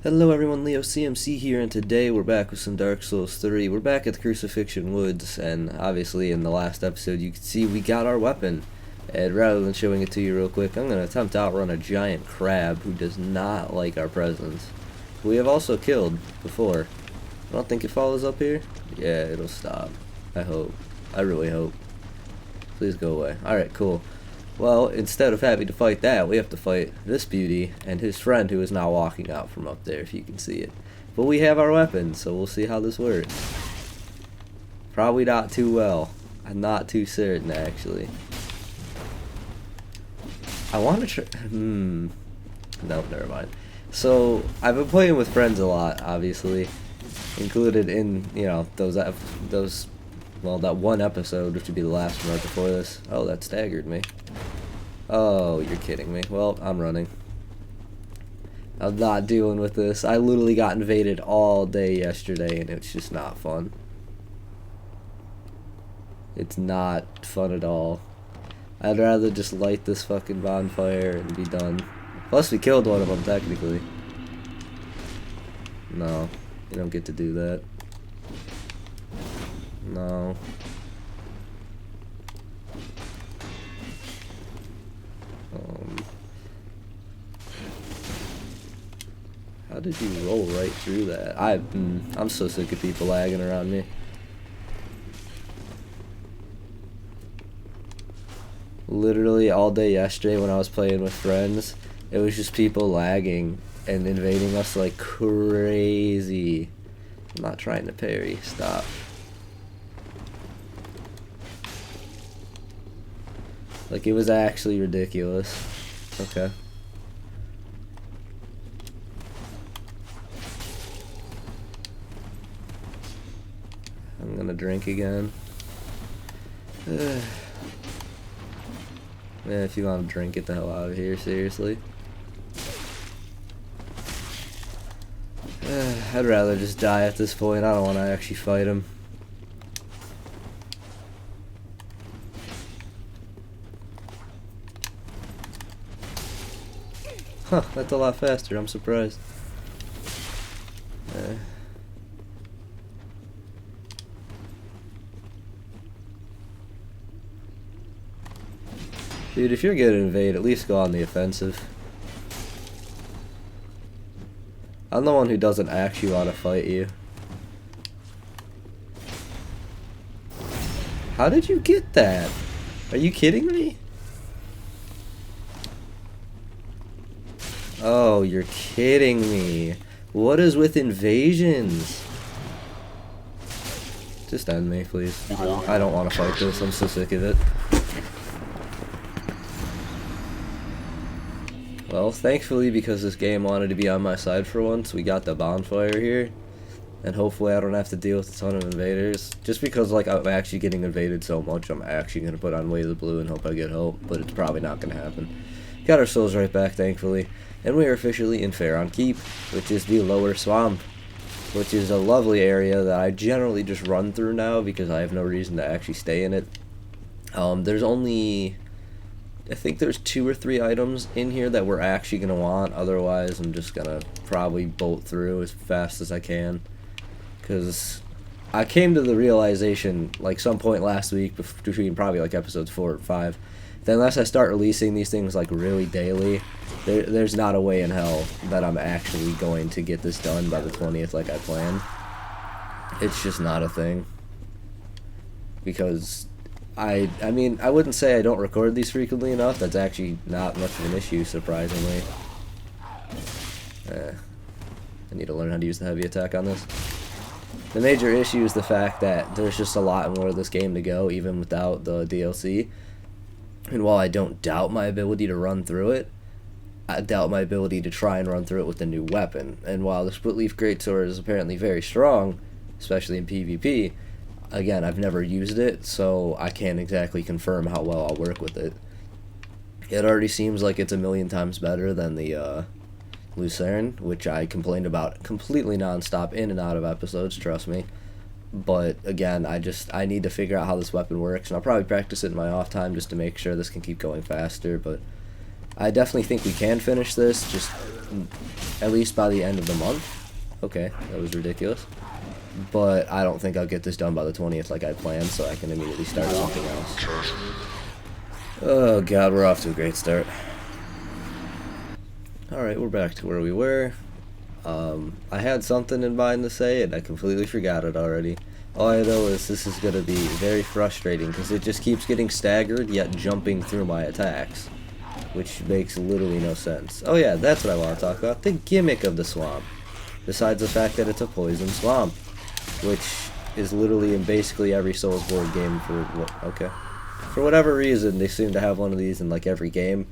Hello everyone, Leo CMC here, and today we're back with some Dark Souls 3. We're back at the Crucifixion Woods, and obviously in the last episode you can see we got our weapon. And rather than showing it to you real quick, I'm going to attempt to outrun a giant crab who does not like our presence. We have also killed before. I don't think it follows up here. Yeah, it'll stop. I hope. I really hope. Please go away. Alright, cool. Well, instead of having to fight that, we have to fight this beauty and his friend who is now walking out from up there, if you can see it. But we have our weapon, so we'll see how this works. Probably not too well. I'm not too certain, actually. I want to try... No, never mind. So, I've been playing with friends a lot, obviously. Included in, you know, well, that one episode, which would be the last one right before this. Oh, that staggered me. Oh, you're kidding me. Well, I'm running. I'm not dealing with this. I literally got invaded all day yesterday, and it's just not fun. It's not fun at all. I'd rather just light this fucking bonfire and be done. Plus, we killed one of them, technically. No, you don't get to do that. No. How did you roll right through that? I'm so sick of people lagging around me. Literally all day yesterday when I was playing with friends, it was just people lagging and invading us like crazy. I'm not trying to parry. Stop. Like, it was actually ridiculous. Okay. I'm gonna drink again. Man, if you want to drink, get the hell out of here, seriously. I'd rather just die at this point. I don't want to actually fight him. Huh, that's a lot faster. I'm surprised. Dude, if you're gonna invade, at least go on the offensive. I'm the one who doesn't actually want to fight you. How did you get that? Are you kidding me? Oh, you're kidding me. What is with invasions? Just end me, please. I don't want to fight this. I'm so sick of it. Well, thankfully, because this game wanted to be on my side for once, we got the bonfire here. And hopefully I don't have to deal with a ton of invaders. Just because, like, I'm actually getting invaded so much, I'm actually going to put on Way of the Blue and hope I get help. But it's probably not going to happen. Got our souls right back, thankfully. And we are officially in Farron Keep, which is the lower swamp. Which is a lovely area that I generally just run through now because I have no reason to actually stay in it. There's only... I think there's 2 or 3 items in here that we're actually going to want. Otherwise, I'm just going to probably bolt through as fast as I can. Because I came to the realization, like, some point last week, between probably, like, episodes 4 or 5, that unless I start releasing these things, like, really daily, there's not a way in hell that I'm actually going to get this done by the 20th like I planned. It's just not a thing. Because... I mean, I wouldn't say I don't record these frequently enough. That's actually not much of an issue, surprisingly. I need to learn how to use the heavy attack on this. The major issue is the fact that there's just a lot more of this game to go, even without the DLC. And while I don't doubt my ability to run through it, I doubt my ability to try and run through it with a new weapon. And while the Split Leaf Greatsword is apparently very strong, especially in PvP, again, I've never used it, so I can't exactly confirm how well I'll work with it. It already seems like it's a million times better than the Lucerne, which I complained about completely non-stop in and out of episodes, trust me. But again, I need to figure out how this weapon works, and I'll probably practice it in my off time just to make sure this can keep going faster, but I definitely think we can finish this, just at least by the end of the month. Okay, that was ridiculous. But I don't think I'll get this done by the 20th like I planned, so I can immediately start something else. Oh god, we're off to a great start. Alright, we're back to where we were. I had something in mind to say, and I completely forgot it already. All I know is this is going to be very frustrating, because it just keeps getting staggered, yet jumping through my attacks. Which makes literally no sense. Oh yeah, that's what I want to talk about. The gimmick of the swamp. Besides the fact that it's a poison swamp. Which is literally in basically every Souls board game for whatever reason, they seem to have one of these in like every game.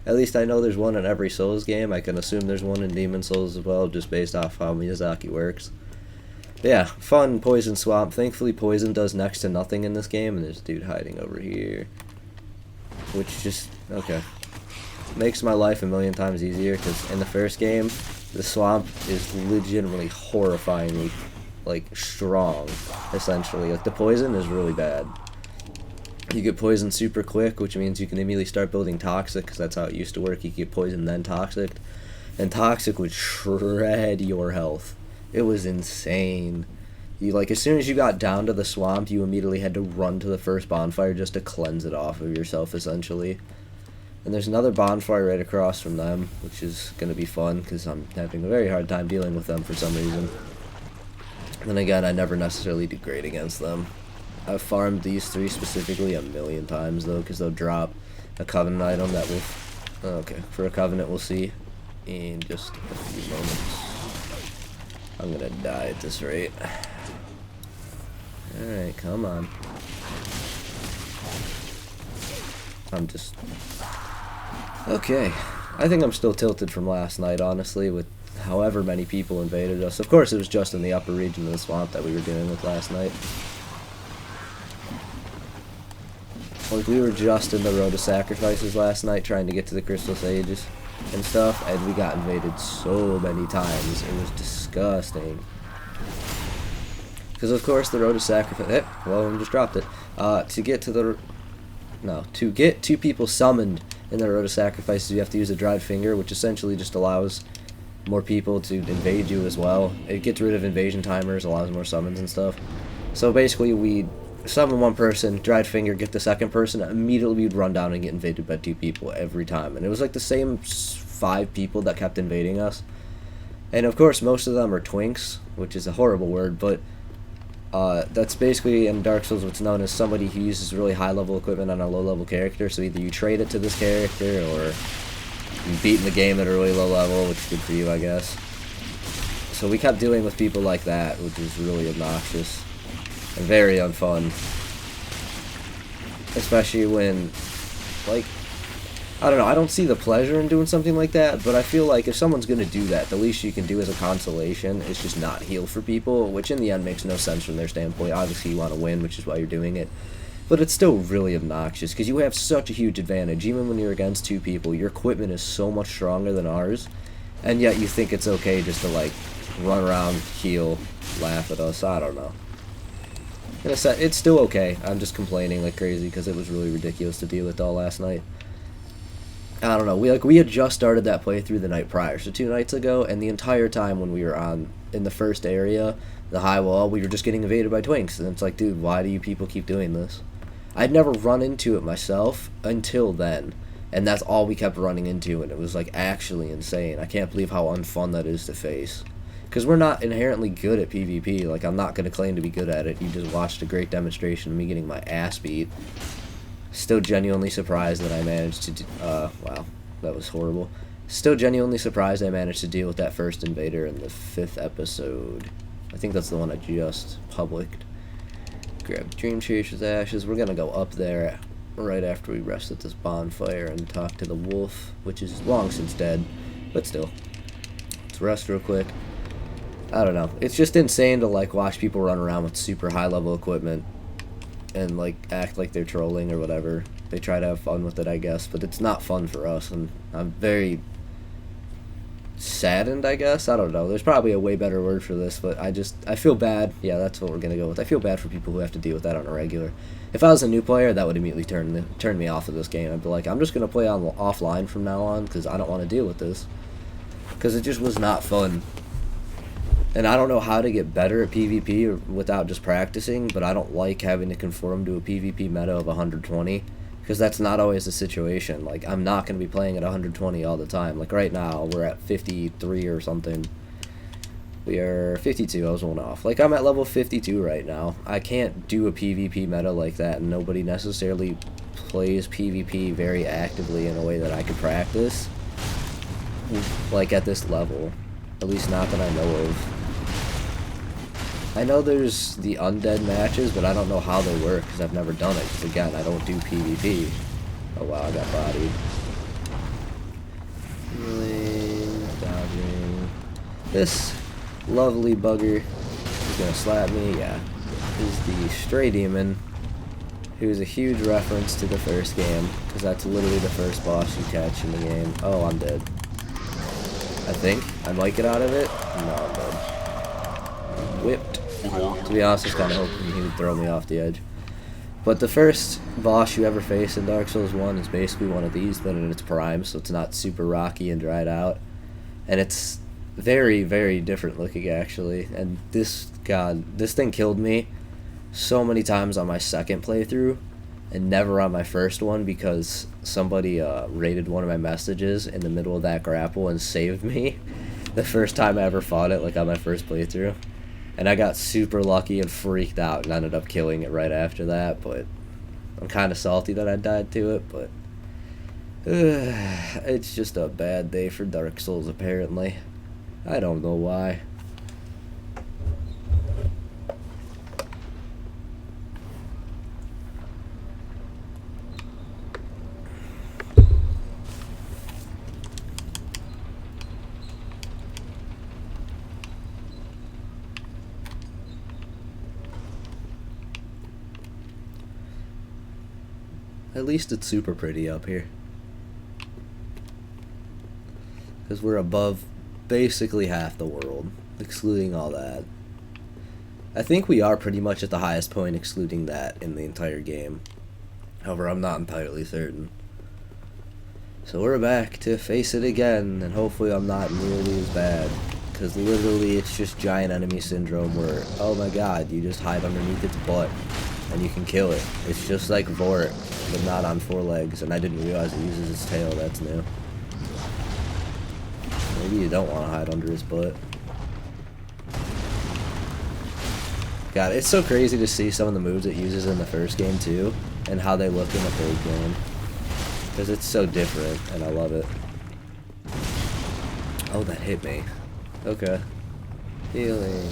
At least I know there's one in every Souls game. I can assume there's one in Demon Souls as well, just based off how Miyazaki works. But yeah, fun poison swamp. Thankfully poison does next to nothing in this game, and there's a dude hiding over here. Which just, okay. Makes my life a million times easier, because in the first game, the swamp is legitimately horrifyingly, like, strong, essentially. Like, the poison is really bad. You get poisoned super quick, which means you can immediately start building toxic, because that's how it used to work. You get poisoned, then toxic. And toxic would shred your health. It was insane. You, like, as soon as you got down to the swamp, you immediately had to run to the first bonfire just to cleanse it off of yourself, essentially. And there's another bonfire right across from them, which is going to be fun, because I'm having a very hard time dealing with them for some reason. And then again, I never necessarily do great against them. I've farmed these three specifically a million times, though, because they'll drop a covenant item that will... Okay, for a covenant we'll see in just a few moments. I'm going to die at this rate. Alright, come on. I'm just... Okay. I think I'm still tilted from last night, honestly, with however many people invaded us. Of course, it was just in the upper region of the swamp that we were dealing with last night. Like, we were just in the Road to Sacrifices last night trying to get to the Crystal Sages and stuff, and we got invaded so many times. It was disgusting. Because, of course, the Road to Sacrifice... well, I just dropped it. To get to the... No, to get two people summoned in the Road to Sacrifices, you have to use a dried finger, which essentially just allows more people to invade you as well. It gets rid of invasion timers, allows more summons and stuff. So basically, we summon one person, dried finger, get the second person, immediately we'd run down and get invaded by two people every time. And it was like the same 5 people that kept invading us. And of course, most of them are twinks, which is a horrible word, but that's basically in Dark Souls what's known as somebody who uses really high level equipment on a low level character. So either you trade it to this character, or you beat the game at a really low level, which is good for you, I guess. So we kept dealing with people like that, which was really obnoxious and very unfun. Especially when, like, I don't know, I don't see the pleasure in doing something like that, but I feel like if someone's going to do that, the least you can do as a consolation is just not heal for people, which in the end makes no sense from their standpoint. Obviously you want to win, which is why you're doing it. But it's still really obnoxious, because you have such a huge advantage. Even when you're against 2 people, your equipment is so much stronger than ours, and yet you think it's okay just to, like, run around, heal, laugh at us. I don't know. It's still okay. I'm just complaining like crazy, because it was really ridiculous to deal with all last night. I don't know. We had just started that playthrough the night prior, so 2 nights ago, and the entire time when we were in the first area, the high wall, we were just getting invaded by twinks, and it's like, dude, why do you people keep doing this? I'd never run into it myself until then, and that's all we kept running into, and it was like actually insane. I can't believe how unfun that is to face. Because we're not inherently good at PvP. Like, I'm not going to claim to be good at it. You just watched a great demonstration of me getting my ass beat. Still genuinely surprised that I managed to wow, that was horrible. Still genuinely surprised I managed to deal with that first invader in the 5th episode. I think that's the one I just published. Grab Dream Chaser's ashes. We're going to go up there right after we rest at this bonfire and talk to the wolf, which is long since dead, but still. Let's rest real quick. I don't know. It's just insane to, like, watch people run around with super high-level equipment and, like, act like they're trolling or whatever. They try to have fun with it, I guess, but it's not fun for us, and I'm very... saddened, I guess. I don't know. There's probably a way better word for this, but I feel bad. Yeah, that's what we're gonna go with. I feel bad for people who have to deal with that on a regular. If I was a new player, that would immediately turn me off of this game. I'd be like, I'm just gonna play on offline from now on because I don't want to deal with this. Because it just was not fun. And I don't know how to get better at PvP without just practicing, but I don't like having to conform to a PvP meta of 120. Because that's not always the situation. Like, I'm not going to be playing at 120 all the time. Like, right now, we're at 53 or something. We are 52, I was one off. Like, I'm at level 52 right now. I can't do a PvP meta like that, and nobody necessarily plays PvP very actively in a way that I could practice. Like, at this level. At least not that I know of. I know there's the undead matches, but I don't know how they work because I've never done it. Because again, I don't do PvP. Oh wow, I got bodied. Healing, dodging. This lovely bugger is gonna slap me. Yeah, is the Stray Demon, who's a huge reference to the first game because that's literally the first boss you catch in the game. Oh, I'm dead. I think I might get out of it. No, I'm dead. Whipped. To be honest, I was kind of hoping he would throw me off the edge. But the first boss you ever face in Dark Souls 1 is basically one of these, but in its prime, so it's not super rocky and dried out. And it's very, very different looking, actually. And this thing killed me so many times on my second playthrough, and never on my first one because somebody raided one of my messages in the middle of that grapple and saved me the first time I ever fought it, like on my first playthrough. And I got super lucky and freaked out and ended up killing it right after that, but I'm kind of salty that I died to it, but it's just a bad day for Dark Souls apparently. I don't know why. At least it's super pretty up here. Because we're above basically half the world, excluding all that. I think we are pretty much at the highest point, excluding that, in the entire game. However, I'm not entirely certain. So we're back to face it again, and hopefully I'm not nearly as bad. Because literally it's just giant enemy syndrome where, oh my god, you just hide underneath its butt and you can kill it. It's just like Vort, but not on 4 legs, and I didn't realize it uses its tail. That's new. Maybe you don't want to hide under his butt. God, it's so crazy to see some of the moves it uses in the first game too, and how they look in the third game. Because it's so different, and I love it. Oh, that hit me. Okay. Healing.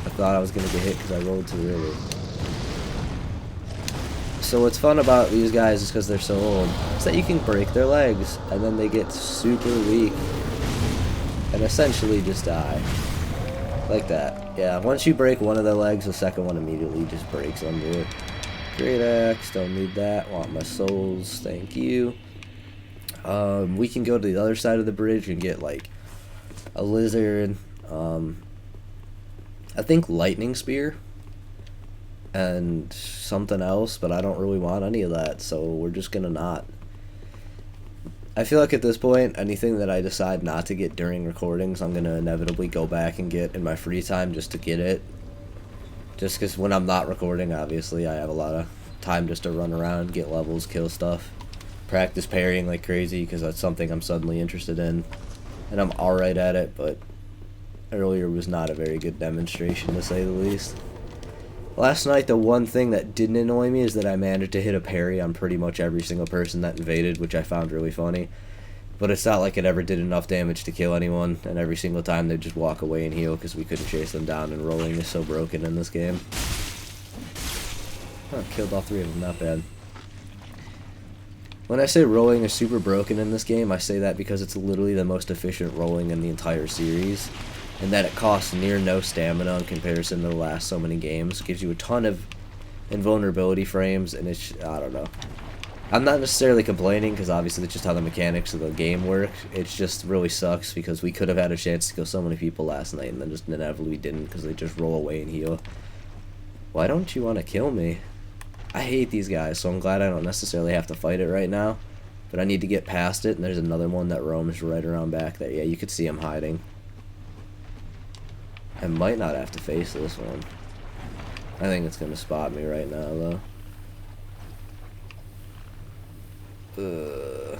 I thought I was going to get hit because I rolled too early. So what's fun about these guys is because they're so old, is that you can break their legs, and then they get super weak, and essentially just die. Like that. Yeah, once you break one of their legs, the second one immediately just breaks under it. Great axe, don't need that. Want my souls, thank you. We can go to the other side of the bridge and get like a lizard, I think lightning spear, and something else, but I don't really want any of that, so we're just gonna not. I feel like at this point, anything that I decide not to get during recordings, I'm gonna inevitably go back and get in my free time just to get it. Just because when I'm not recording, obviously, I have a lot of time just to run around, get levels, kill stuff, practice parrying like crazy, because that's something I'm suddenly interested in. And I'm alright at it, but earlier was not a very good demonstration, to say the least. Last night, the one thing that didn't annoy me is that I managed to hit a parry on pretty much every single person that invaded, which I found really funny. But it's not like it ever did enough damage to kill anyone, and every single time they'd just walk away and heal because we couldn't chase them down, and rolling is so broken in this game. Oh, killed all 3 of them, not bad. When I say rolling is super broken in this game, I say that because it's literally the most efficient rolling in the entire series, and that it costs near no stamina in comparison to the last so many games. It gives you a ton of invulnerability frames, and it's, I don't know. I'm not necessarily complaining because obviously that's just how the mechanics of the game work. It just really sucks because we could have had a chance to kill so many people last night and then just inevitably didn't because they just roll away and heal. Why don't you want to kill me? I hate these guys, so I'm glad I don't necessarily have to fight it right now. But I need to get past it, and there's another one that roams right around back there. Yeah, you could see him hiding. I might not have to face this one. I think it's going to spot me right now, though.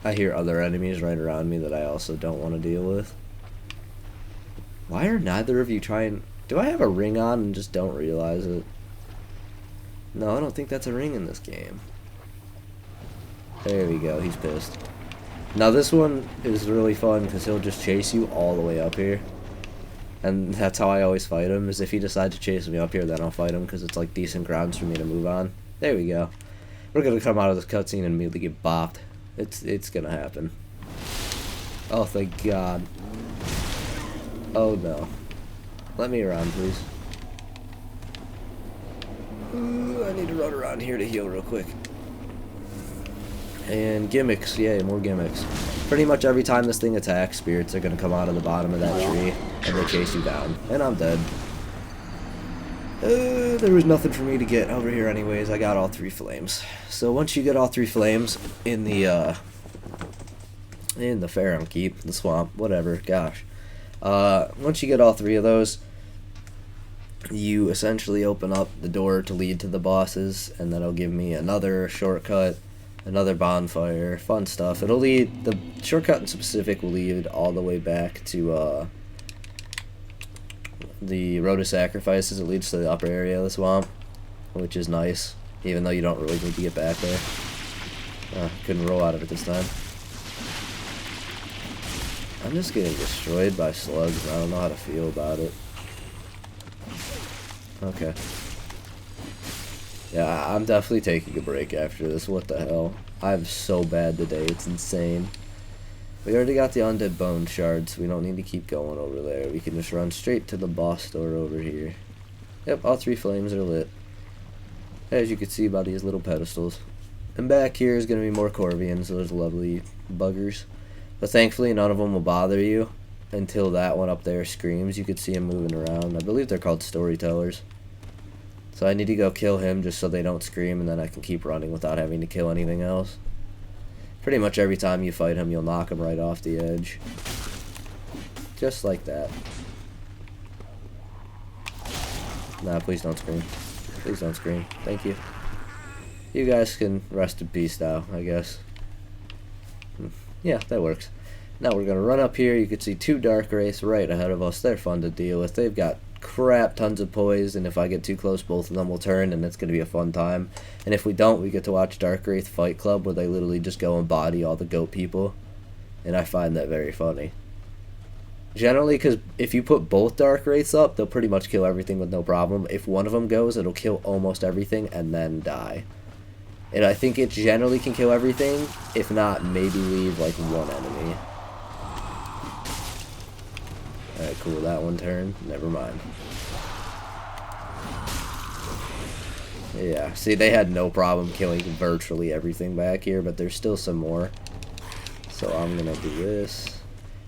I hear other enemies right around me that I also don't want to deal with. Why are neither of you trying... Do I have a ring on and just don't realize it? No, I don't think that's a ring in this game. There we go, he's pissed. Now this one is really fun because he'll just chase you all the way up here. And that's how I always fight him, is if he decides to chase me up here, then I'll fight him because it's like decent grounds for me to move on. There we go. We're going to come out of this cutscene and immediately get bopped. It's going to happen. Oh, thank God. Oh, no. Let me around, please. Ooh, I need to run around here to heal real quick. And gimmicks. Yay, more gimmicks. Pretty much every time this thing attacks, spirits are going to come out of the bottom of that tree, and they chase you down. And I'm dead. There was nothing for me to get over here anyways. I got all 3 flames. So once you get all 3 flames in the Farron keep, the swamp, whatever, gosh. Once you get all 3 of those, you essentially open up the door to lead to the bosses, and that'll give me another shortcut, another bonfire, fun stuff. It'll lead, the shortcut in specific will lead all the way back to, the Road of Sacrifices. It leads to the upper area of the swamp, which is nice, even though you don't really need to get back there. Couldn't roll out of it this time. I'm just getting destroyed by slugs, and I don't know how to feel about it. Okay. Yeah, I'm definitely taking a break after this. What the hell? I'm so bad today, it's insane. We already got the undead bone shards, so we don't need to keep going over there. We can just run straight to the boss door over here. Yep, all 3 flames are lit, as you can see by these little pedestals. And back here is going to be more Corvians, those lovely buggers. But thankfully none of them will bother you until that one up there screams. You could see him moving around. I believe they're called storytellers. So I need to go kill him just so they don't scream, and then I can keep running without having to kill anything else. Pretty much every time you fight him, you'll knock him right off the edge. Just like that. Nah, please don't scream. Please don't scream. Thank you. You guys can rest in peace now, I guess. Yeah, that works. Now we're going to run up here. You can see 2 Dark Wraiths right ahead of us. They're fun to deal with. They've got crap tons of poise, and if I get too close, both of them will turn, and it's going to be a fun time. And if we don't, we get to watch Dark Wraith Fight Club, where they literally just go and body all the goat people, and I find that very funny. Generally, because if you put both Dark Wraiths up, they'll pretty much kill everything with no problem. If one of them goes, it'll kill almost everything and then die. And I think it generally can kill everything, if not, maybe leave like 1 enemy. Alright, cool, that one turned. Never mind. Yeah, see, they had no problem killing virtually everything back here, but there's still some more. So I'm gonna do this.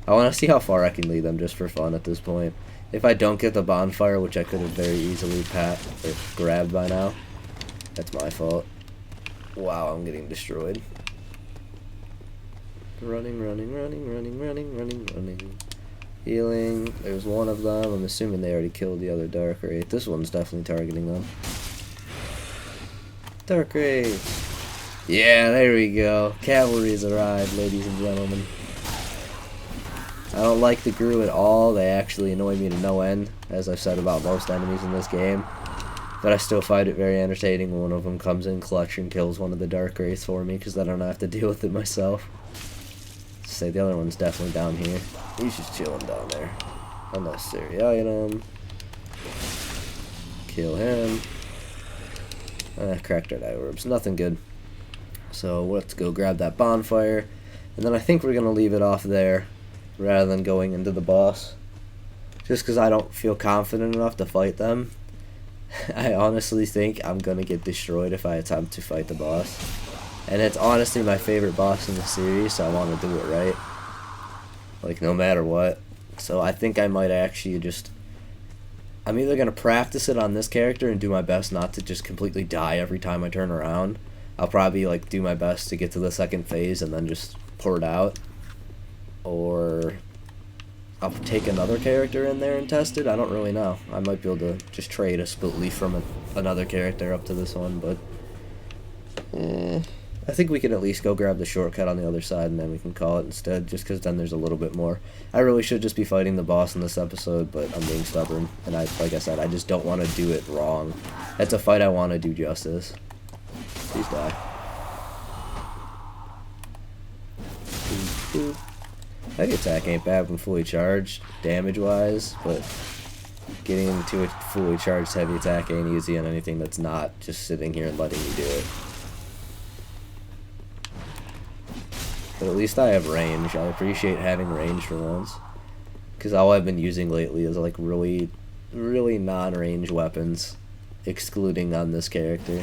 I want to see how far I can lead them just for fun at this point. If I don't get the bonfire, which I could have very easily grabbed by now, that's my fault. Wow, I'm getting destroyed. Running, running, running, running, running, running, running. Healing. There's one of them. I'm assuming they already killed the other Dark Wraith. This one's definitely targeting them. Dark Wraith. Yeah, there we go. Cavalry's arrived, ladies and gentlemen. I don't like the Gru at all. They actually annoy me to no end, as I've said about most enemies in this game. But I still find it very entertaining when one of them comes in clutch and kills one of the Dark Wraiths for me, because then I don't have to deal with it myself. Say the other one's definitely down here. He's just chilling down there. Unnecessary item. Kill him. Cracked our eye orbs. Nothing good. So let's go grab that bonfire. And then I think we're going to leave it off there rather than going into the boss. Just because I don't feel confident enough to fight them. I honestly think I'm gonna get destroyed if I attempt to fight the boss. And it's honestly my favorite boss in the series, so I want to do it right. Like, no matter what. So I think I might actually just... I'm either gonna practice it on this character and do my best not to just completely die every time I turn around. I'll probably, like, do my best to get to the second phase and then just pour it out. Or... I'll take another character in there and test it. I don't really know. I might be able to just trade a split leaf from another character up to this one, but I think we can at least go grab the shortcut on the other side and then we can call it instead, just because then there's a little bit more. I really should just be fighting the boss in this episode, but I'm being stubborn, and like I said, I just don't want to do it wrong. That's a fight I want to do justice. Please die. Boop, boop. Heavy attack ain't bad when fully charged, damage-wise, but getting into a fully charged heavy attack ain't easy on anything that's not just sitting here and letting you do it. But at least I have range. I appreciate having range for once, because all I've been using lately is like really non-range weapons, excluding on this character.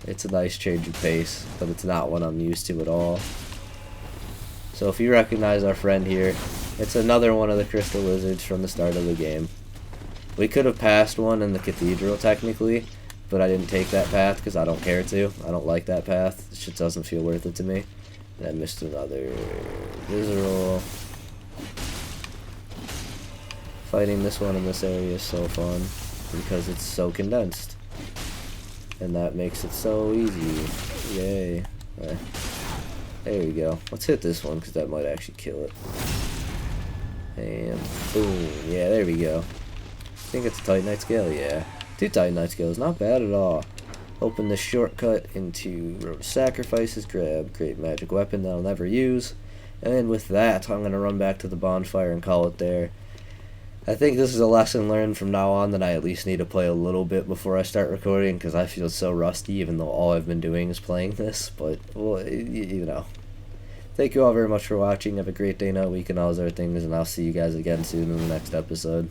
It's a nice change of pace, but it's not what I'm used to at all. So if you recognize our friend here, it's another one of the crystal lizards from the start of the game. We could have passed one in the cathedral technically, but I didn't take that path because I don't care to. I don't like that path. It just doesn't feel worth it to me. And I missed another visceral. Fighting this one in this area is so fun because it's so condensed. And that makes it so easy. Yay. There we go. Let's hit this one because that might actually kill it. And boom. Yeah, there we go. I think it's a Titanite scale. Yeah. 2 Titanite scales. Not bad at all. Open the shortcut into Road of Sacrifices. Grab great magic weapon that I'll never use. And with that, I'm going to run back to the bonfire and call it there. I think this is a lesson learned from now on that I at least need to play a little bit before I start recording because I feel so rusty even though all I've been doing is playing this. But, well, you know. Thank you all very much for watching. Have a great day, night, week, and all those other things. And I'll see you guys again soon in the next episode.